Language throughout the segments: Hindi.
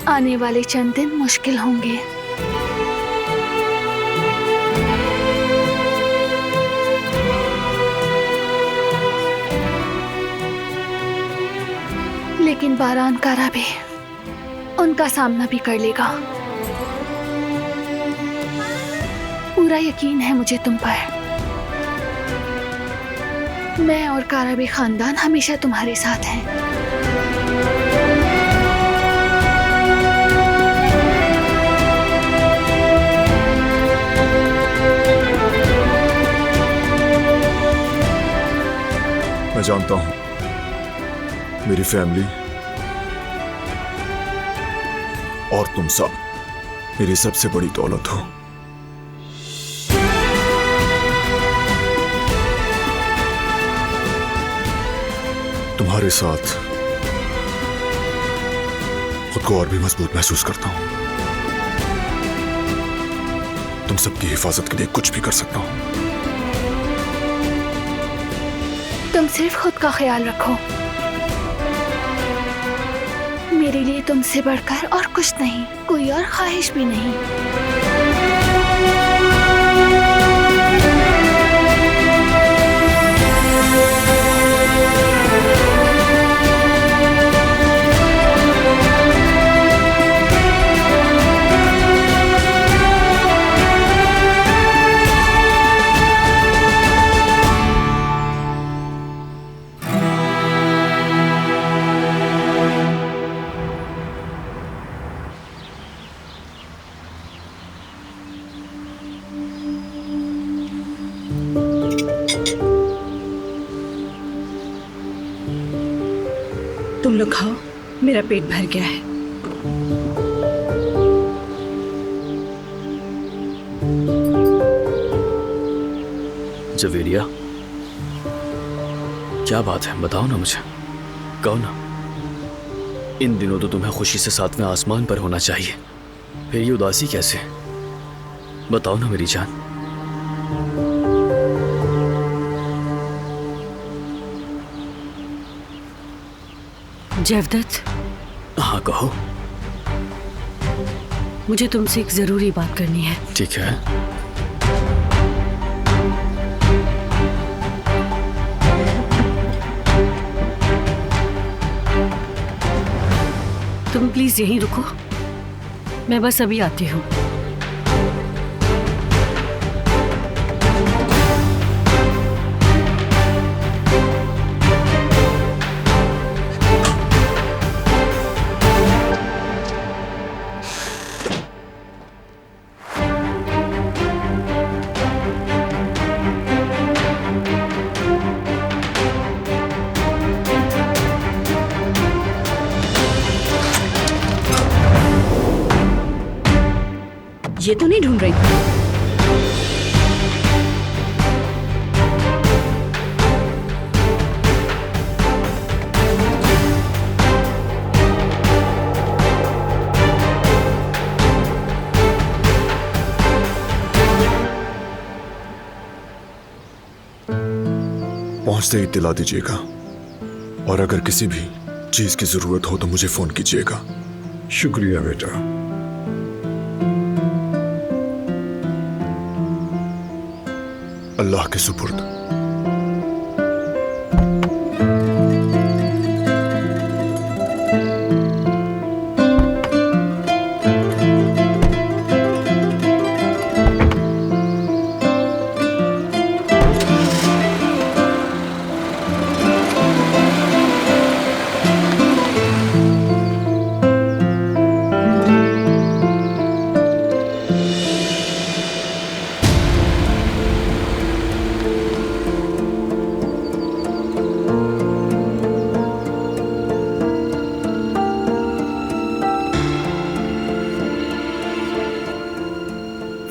आने वाले चंद दिन मुश्किल होंगे। लेकिन बारान कारा भी उनका सामना भी कर लेगा। पूरा यकीन है मुझे तुम पर। मैं और काराबी खानदान हमेशा तुम्हारे साथ हैं। मैं जानता हूं मेरी फैमिली और तुम सब मेरी सबसे बड़ी दौलत हो। तुम्हारे साथ खुद को और भी मजबूत महसूस करता हूं। तुम सबकी हिफाजत के लिए कुछ भी कर सकता हूं। तुम सिर्फ खुद का ख्याल रखो। मेरे लिए तुमसे बढ़कर और कुछ नहीं, कोई और ख्वाहिश भी नहीं। तुम लोग खाओ, मेरा पेट भर गया है। जवेरिया, क्या बात है? बताओ ना मुझे, कहो ना। इन दिनों तो तुम्हें खुशी से सातवें आसमान पर होना चाहिए, फिर ये उदासी कैसे? बताओ ना मेरी जान। जवदत, हाँ कहो। मुझे तुमसे एक जरूरी बात करनी है। ठीक है। तुम प्लीज यहीं रुको, मैं बस अभी आती हूँ। ये तो नहीं ढूंढ रही। पहुंचते ही दिला दीजिएगा, और अगर किसी भी चीज की जरूरत हो तो मुझे फोन कीजिएगा। शुक्रिया बेटा। अल्लाह के सुपुर्द।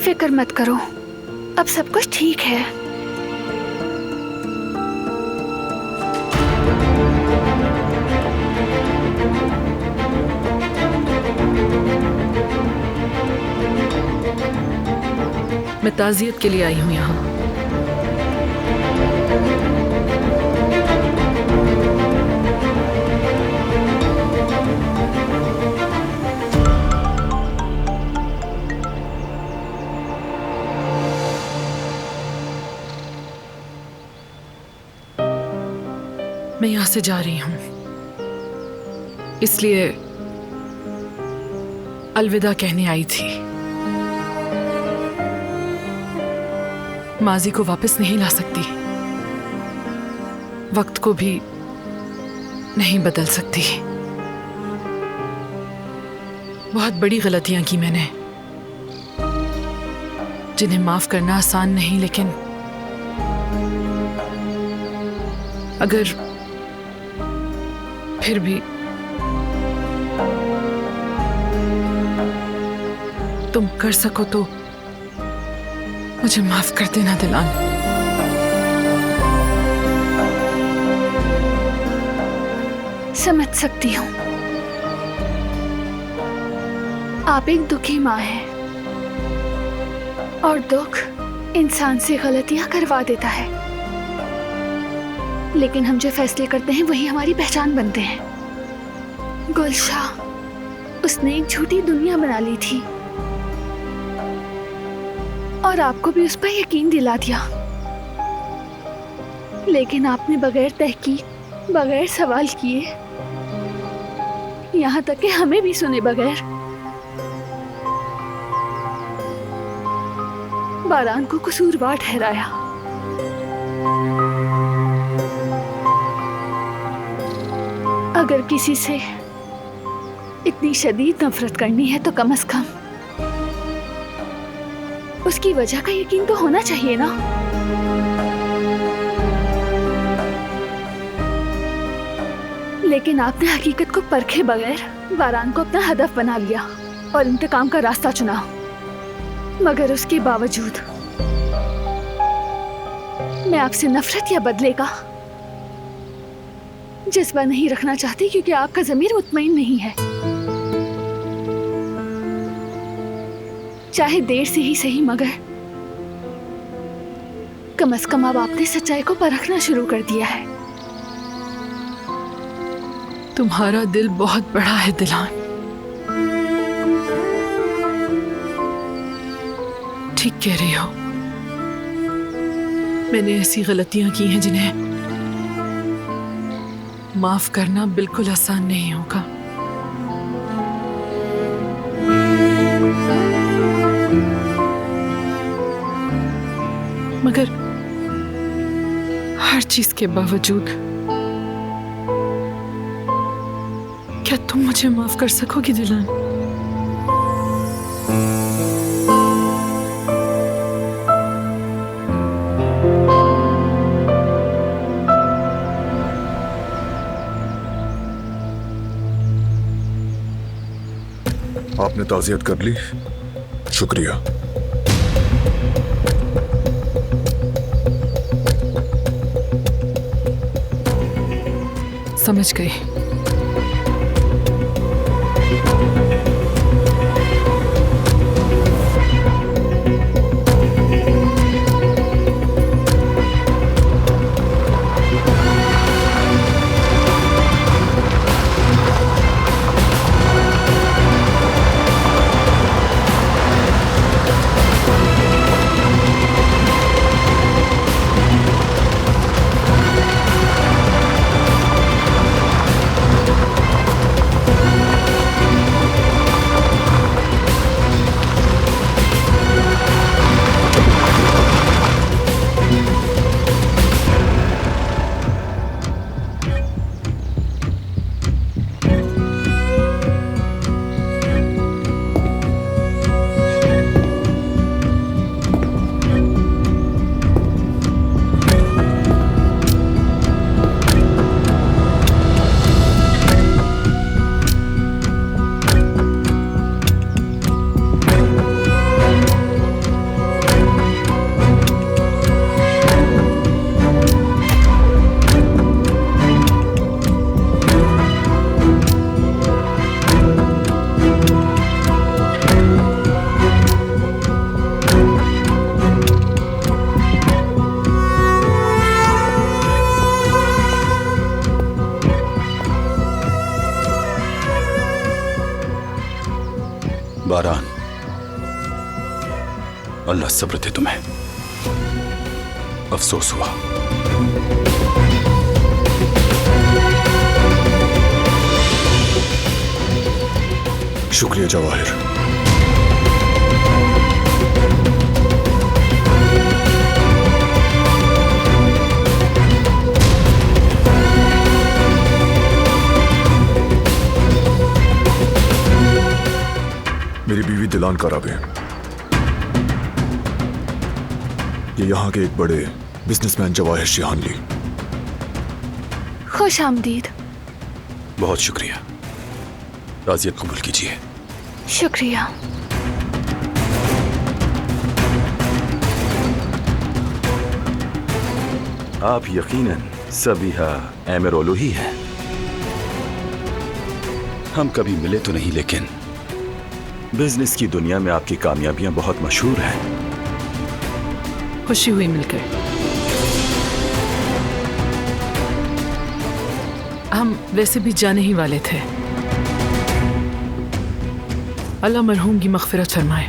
फिक्र मत करो, अब सब कुछ ठीक है। मैं ताज़ियत के लिए आई हूँ यहाँ। मैं यहाँ से जा रही हूँ, इसलिए अलविदा कहने आई थी। माजी को वापस नहीं ला सकती, वक्त को भी नहीं बदल सकती। बहुत बड़ी गलतियां की मैंने, जिन्हें माफ करना आसान नहीं, लेकिन अगर फिर भी तुम कर सको तो मुझे माफ कर देना दिलान। समझ सकती हूँ, आप एक दुखी माँ हैं और दुख इंसान से गलतियां करवा देता है, लेकिन हम जो फैसले करते हैं वही हमारी पहचान बनते हैं। गुलशाह, उसने एक झूठी दुनिया बना ली थी और आपको भी उस पर यकीन दिला दिया, लेकिन आपने बगैर तहकीक, बगैर सवाल किए, यहाँ तक कि हमें भी सुने बगैर बारान को कसूरवार ठहराया। अगर किसी से इतनी शदीद नफरत करनी है तो कम से कम उसकी वजह का यकीन तो होना चाहिए ना। लेकिन आपने हकीकत को परखे बगैर बारान को अपना हदफ बना लिया और इंतकाम का रास्ता चुना। मगर उसके बावजूद मैं आपसे नफरत या बदले का जज्बा नहीं रखना चाहती, क्योंकि आपका ज़मीर मुतमईन नहीं है। चाहे देर से ही सही, मगर कम से कम अब आपने सच्चाई को परखना शुरू कर दिया है। तुम्हारा दिल बहुत बड़ा है दिलान, ठीक कह रही हो। मैंने ऐसी गलतियां की हैं जिन्हें माफ करना बिल्कुल आसान नहीं होगा। मगर हर चीज के बावजूद क्या तुम मुझे माफ कर सकोगी दिलान? आपने ताज़ियत कर ली, शुक्रिया। समझ गई। बारान, अल्लाह सब्र दे तुम्हें। अफसोस हुआ। शुक्रिया जवाहिर। मेरी बीवी दिलान करावे, ये यहाँ के एक बड़े बिजनेसमैन जवाहिर शिहानली। खुश आमदीद। बहुत शुक्रिया। ताज़ियत कबूल कीजिए। शुक्रिया। आप यकीनन सबीहा एमरोलू ही हैं। हम कभी मिले तो नहीं, लेकिन बिजनेस की दुनिया में आपकी कामयाबियां बहुत मशहूर हैं। खुशी हुई मिलकर। हम वैसे भी जाने ही वाले थे। अल्लाह मरहूम की मग़फ़िरत फरमाए।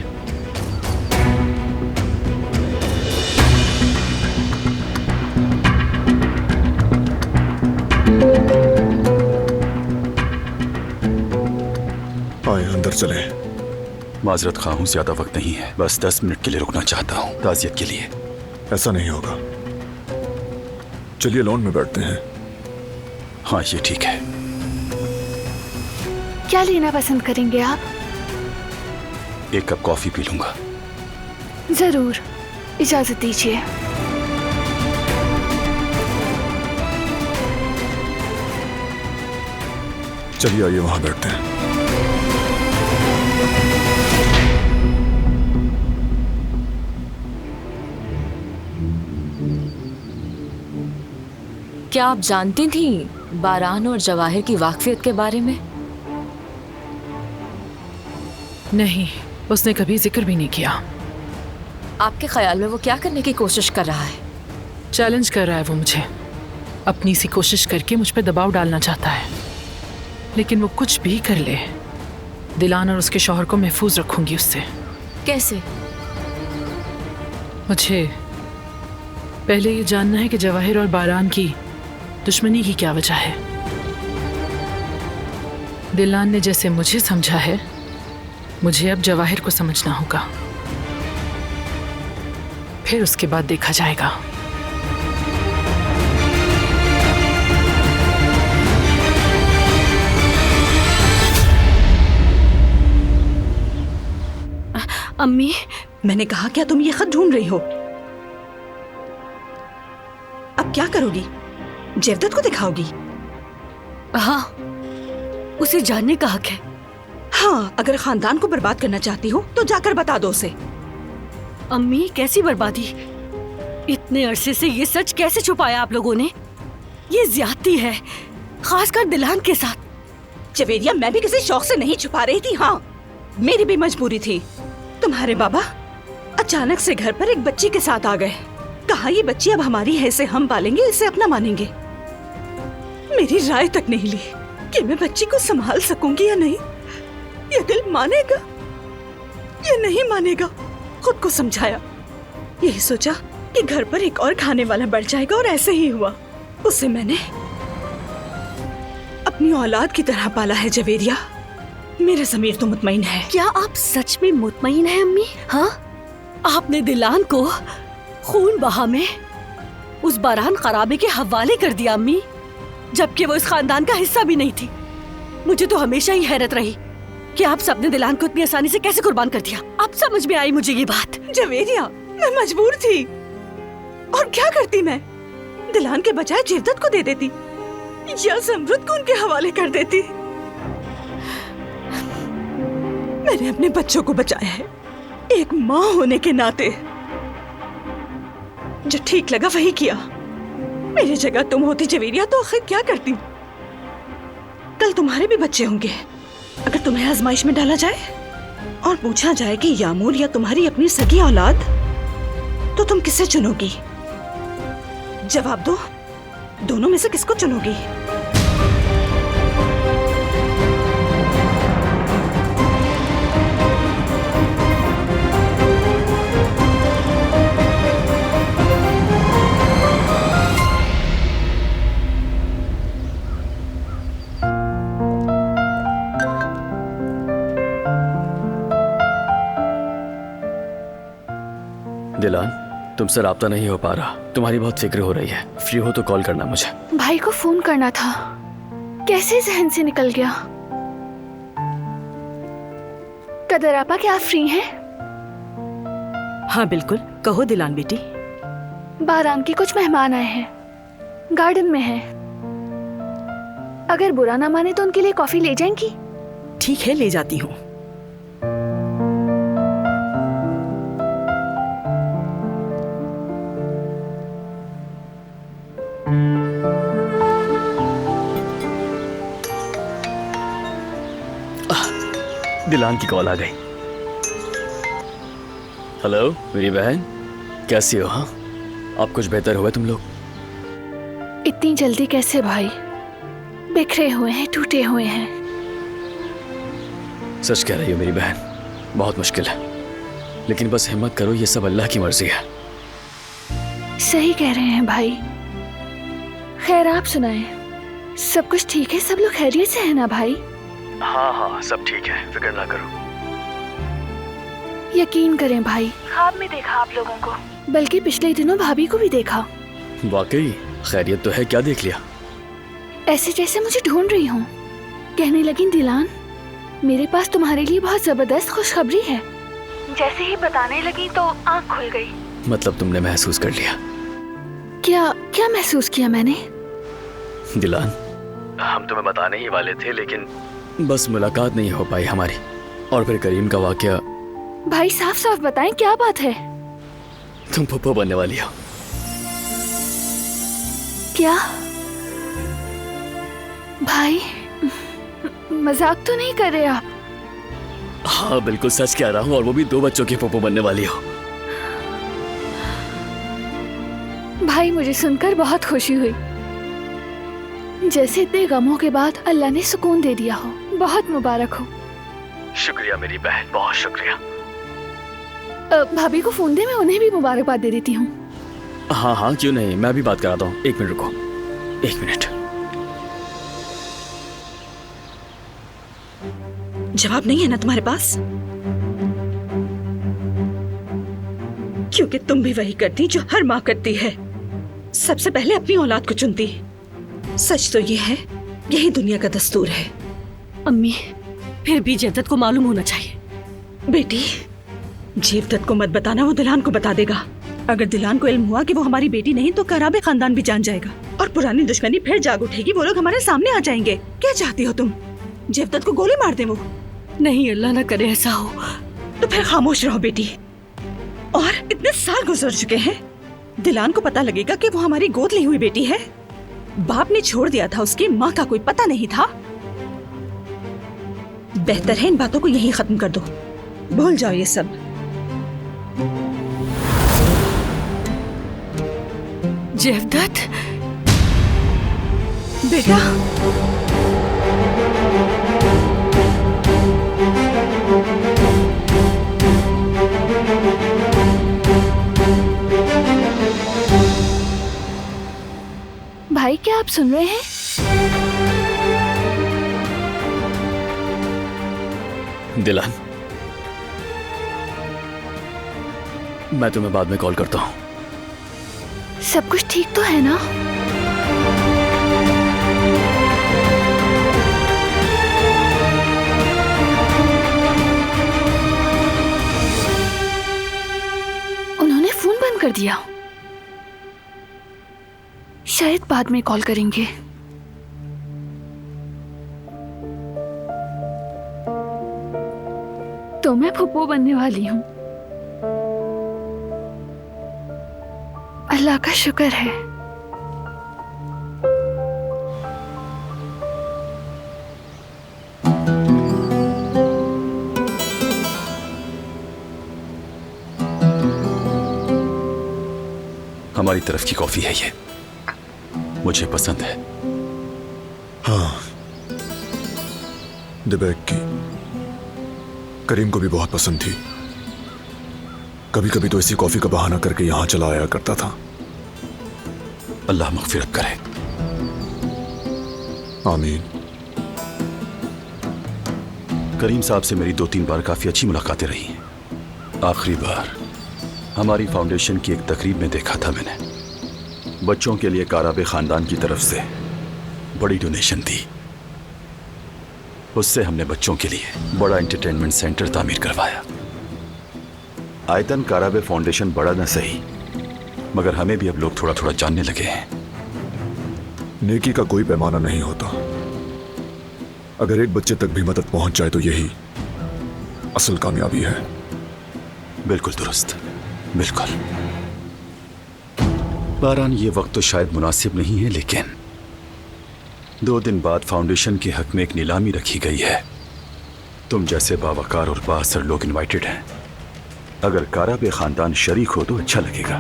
आए अंदर चले। माजरत खा हूं, ज्यादा वक्त नहीं है, बस 10 मिनट के लिए रुकना चाहता हूं, ताज़ियत के लिए। ऐसा नहीं होगा, चलिए लॉन में बैठते हैं। हाँ, ये ठीक है। क्या लेना पसंद करेंगे आप? एक कप कॉफी पी लूंगा। जरूर, इजाजत दीजिए। चलिए आइए वहां बैठते हैं। क्या आप जानती थी बारान और जवाहिर की वाकफियत के बारे में? नहीं, उसने कभी जिक्र भी नहीं किया। आपके ख्याल में वो क्या करने की कोशिश कर रहा है? चैलेंज कर रहा है वो मुझे। अपनी सी कोशिश करके मुझ पे दबाव डालना चाहता है, लेकिन वो कुछ भी कर ले, दिलान और उसके शौहर को महफूज रखूंगी उससे। कैसे? मुझे पहले ये जानना है कि जवाहिर और बारान की दुश्मनी की क्या वजह है। दिलान ने जैसे मुझे समझा है, मुझे अब जवाहिर को समझना होगा, फिर उसके बाद देखा जाएगा। अम्मी, मैंने कहा क्या तुम ये खत ढूंढ रही हो? अब क्या करोगी? जेवदत को दिखाओगी? हाँ, उसे जानने का हक है। हाँ, अगर खानदान को बर्बाद करना चाहती हो तो जाकर बता दो उसे। अम्मी, कैसी बर्बादी? इतने अरसे से ये सच कैसे छुपाया आप लोगों ने? ये ज्यादती है, खासकर दिलान के साथ। जवेरिया, मैं भी किसी शौक से नहीं छुपा रही थी। हाँ, मेरी भी मजबूरी थी। तुम्हारे बाबा अचानक से घर पर एक बच्ची के साथ आ गए। कहा ये बच्ची अब हमारी है, इसे हम पालेंगे, इसे अपना मानेंगे। मेरी राय तक नहीं ली कि मैं बच्ची को संभाल सकूंगी या नहीं। ये दिल मानेगा या नहीं मानेगा। खुद को समझाया, यही सोचा कि घर पर एक और खाने वाला बढ़ जाएगा, और ऐसे ही हुआ। उसे मैंने अपनी औलाद की तरह पाला है जवेरिया। मेरा ज़मीर तो मुतमईन है। क्या आप सच में मुतमईन हैं अम्मी? हाँ, आपने दिलान को खून बहा में उस बारान खराबे के हवाले कर दिया अम्मी, जबकि वो इस खानदान का हिस्सा भी नहीं थी। मुझे तो हमेशा ही हैरत रही कि आप सबने दिलान को इतनी आसानी से कैसे कुर्बान कर दिया। अब समझ में आई मुझे ये बात। जवेरिया, मैं मजबूर थी, और क्या करती मैं? दिलान के बजाय जेवदत को दे देती या ज़मरुद को उनके हवाले कर देती। मैंने अपने बच्चों को बचाया है, एक माँ होने के नाते। जो ठीक लगा वही किया। मेरी जगह तुम होती जवेरिया तो आखिर क्या करती? कल तुम्हारे भी बच्चे होंगे। अगर तुम्हें आजमाइश में डाला जाए और पूछा जाए कि यामूर या तुम्हारी अपनी सगी औलाद, तो तुम किसे चुनोगी? जवाब दो, दोनों में से किसको चुनोगी? दिलान, तुमसे राब्ता नहीं हो पा रहा। तुम्हारी बहुत फिक्र हो रही है। फ्री हो तो कॉल करना मुझे। भाई को फोन करना था, कैसे जहन से निकल गया। कदर आपा, क्या आप फ्री हैं? हाँ बिल्कुल, कहो दिलान बेटी। बारान के कुछ मेहमान आए हैं, गार्डन में हैं। अगर बुरा ना माने तो उनके लिए कॉफी ले जाएंगी? ठीक है, ले जाती हूँ। दिलान की कॉल आ गई। हेलो मेरी बहन, कैसी हो? हाँ, आप कुछ बेहतर हुए तुम लोग? इतनी जल्दी कैसे भाई? बिखरे हुए हैं, टूटे हुए हैं। सच कह रही हो मेरी बहन, बहुत मुश्किल है, लेकिन बस हिम्मत करो, ये सब अल्लाह की मर्जी है। सही कह रहे हैं भाई। खैर आप सुनाएं, सब कुछ ठीक है? सब लोग खैरियत से है ना भाई? हाँ हाँ, सब ठीक है, फिक्र ना करो। यकीन करें भाई, ख्वाब में देखा आप लोगों को, बल्कि पिछले दिनों भाभी को भी देखा। वाकई खैरियत तो है, क्या देख लिया? ऐसे जैसे मुझे ढूंढ रही हूँ। कहने लगी, दिलान मेरे पास तुम्हारे लिए बहुत जबरदस्त खुशखबरी है। जैसे ही बताने लगी तो आँख खुल गई। मतलब तुमने महसूस कर लिया? क्या क्या महसूस किया मैंने? दिलान, हम तुम्हें बताने ही वाले थे, लेकिन बस मुलाकात नहीं हो पाई हमारी। और फिर करीम का वाकया। भाई साफ साफ बताएं, क्या बात है? तुम फुप्पो बनने वाली हो। क्या भाई, मजाक तो नहीं कर रहे आप? हाँ बिल्कुल सच कह रहा हूँ, और वो भी 2 बच्चों की फुप्पो बनने वाली हो। भाई मुझे सुनकर बहुत खुशी हुई, जैसे इतने गमों के बाद अल्लाह ने सुकून दे दिया हो। बहुत मुबारक हो। शुक्रिया मेरी बहन, बहुत शुक्रिया। भाभी को फोन दे, मैं उन्हें भी मुबारकबाद दे देती हूँ। हाँ हाँ क्यों नहीं, मैं भी बात कराता हूँ। 1 मिनट रुको, 1 मिनट। जवाब नहीं है ना तुम्हारे पास? क्योंकि तुम भी वही करती जो हर माँ करती है, सबसे पहले अपनी औलाद को चुनती। सच तो ये है, यही दुनिया का दस्तूर है। अम्मी, फिर भी जेवदत को मालूम होना चाहिए। बेटी, जेवदत को मत बताना, वो दिलान को बता देगा। अगर दिलान को इल्म हुआ कि वो हमारी बेटी नहीं, तो कराबे खानदान भी जान जाएगा और पुरानी दुश्मनी फिर जाग उठेगी। वो लोग हमारे सामने आ जाएंगे। क्या चाहती हो तुम? जेवदत को गोली मार दे वो? नहीं, अल्लाह ना करे ऐसा हो। तो फिर खामोश रहो बेटी। और इतने साल गुजर चुके हैं, दिलान को पता लगेगा कि वो हमारी गोद ली हुई बेटी है। बाप ने छोड़ दिया था, उसकी माँ का कोई पता नहीं था। बेहतर है इन बातों को यहीं खत्म कर दो, भूल जाओ ये सब। जेवदत बेटा, भाई क्या आप सुन रहे हैं? दिलान, मैं तुम्हें बाद में कॉल करता हूँ। सब कुछ ठीक तो है ना? उन्होंने फोन बंद कर दिया। शायद बाद में कॉल करेंगे। तो मैं फुप्पो बनने वाली हूँ। अल्लाह का शुक्र है। हमारी तरफ की कॉफी है ये, मुझे पसंद है। हाँ, दिबैक की करीम को भी बहुत पसंद थी। कभी कभी तो इसी कॉफी का बहाना करके यहां चला आया करता था। अल्लाह मगफिरत करे। आमीन। करीम साहब से मेरी 2-3 बार काफी अच्छी मुलाकातें रही हैं। आखिरी बार हमारी फाउंडेशन की एक तकरीब में देखा था मैंने, बच्चों के लिए काराबे खानदान की तरफ से बड़ी डोनेशन थी। उससे हमने बच्चों के लिए बड़ा एंटरटेनमेंट सेंटर तामीर करवाया। आयतन काराबे फाउंडेशन बड़ा न सही, मगर हमें भी अब लोग थोड़ा थोड़ा जानने लगे हैं। नेकी का कोई पैमाना नहीं होता। अगर एक बच्चे तक भी मदद पहुंच जाए तो यही असल कामयाबी है। बिल्कुल दुरुस्त, बिल्कुल। बारान, ये वक्त तो शायद मुनासिब नहीं है, लेकिन 2 दिन बाद फाउंडेशन के हक में एक नीलामी रखी गई है। तुम जैसे बावकार और बाअसर लोग इनवाइटेड हैं। अगर काराबे खानदान शरीक हो तो अच्छा लगेगा।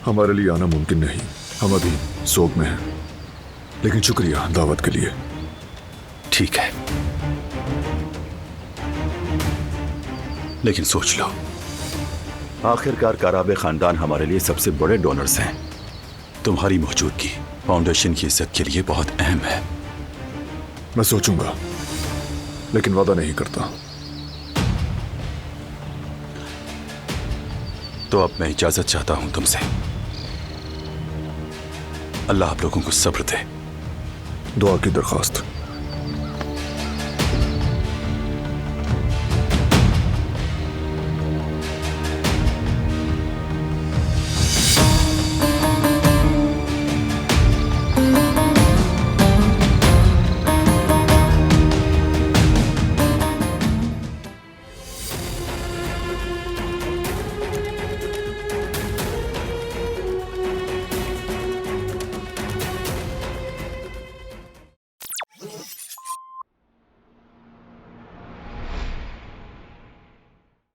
हमारे लिए आना मुमकिन नहीं, हम अभी सोग में हैं, लेकिन शुक्रिया दावत के लिए। ठीक है, लेकिन सोच लो, आखिरकार काराबे खानदान हमारे लिए सबसे बड़े डोनर्स हैं। तुम्हारी मौजूदगी फाउंडेशन की इज्जत के लिए बहुत अहम है। मैं सोचूंगा, लेकिन वादा नहीं करता। तो अब मैं इजाजत चाहता हूं तुमसे। अल्लाह आप लोगों को सब्र दे। दुआ की दरखास्त।